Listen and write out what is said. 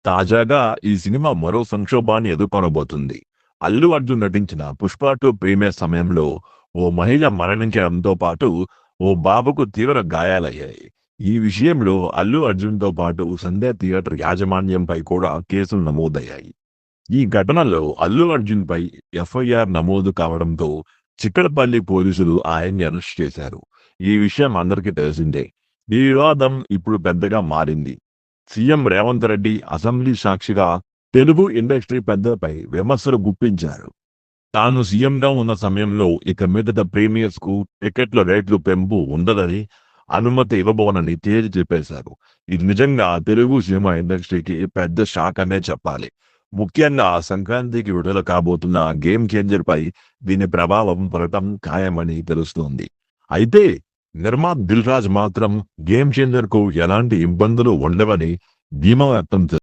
తాజాగా ఈ సినిమా మరో సంక్షోభాన్ని ఎదుర్కొనబోతుంది. అల్లు అర్జున్ నటించిన 'పుష్ప 2' ప్రీమియర్ సమయంలో ఓ మహిళ మరణించడంతో పాటు ఓ బాబుకు తీవ్ర గాయాలయ్యాయి. ఈ విషయంలో అల్లు అర్జున్‌తో పాటు సంధ్య థియేటర్ యాజమాన్యంపై కూడా కేసులు నమోదయ్యాయి. ఈ ఘటనలో అల్లు అర్జున్‌పై ఎఫ్ఐఆర్ నమోదు కావడంతో చిక్కడపల్లి పోలీసులు ఆయన్ని అరెస్ట్ చేశారు. ఈ విషయం అందరికీ తెలిసిందే. ఈ వివాదం ఇప్పుడు పెద్దగా మారింది. సీఎం రేవంత్ రెడ్డి అసెంబ్లీ సాక్షిగా తెలుగు ఇండస్ట్రీ పెద్దలపై విమర్శలు గుప్పించారు. తాను సీఎంగా ఉన్న సమయంలో ఇక మీదట ప్రీమియర్స్‌కు టికెట్ల రేట్లు పెంపు ఉండదని, అనుమతి ఇవ్వబోనని తేల్చి చెప్పేశారు. ఇది నిజంగా తెలుగు సినిమా ఇండస్ట్రీకి పెద్ద షాక్ అనే చెప్పాలి. ముఖ్యంగా సంక్రాంతికి విడుదల కాబోతున్న 'గేమ్ చేంజర్'పై దీని ప్రభావం పడటం ఖాయమని తెలుస్తోంది. అయితే నిర్మాత దిల్ రాజు మాత్రం 'గేమ్ చేంజర్'కు ఎలాంటి ఇబ్బందులు ఉండవని ధీమా వ్యక్తం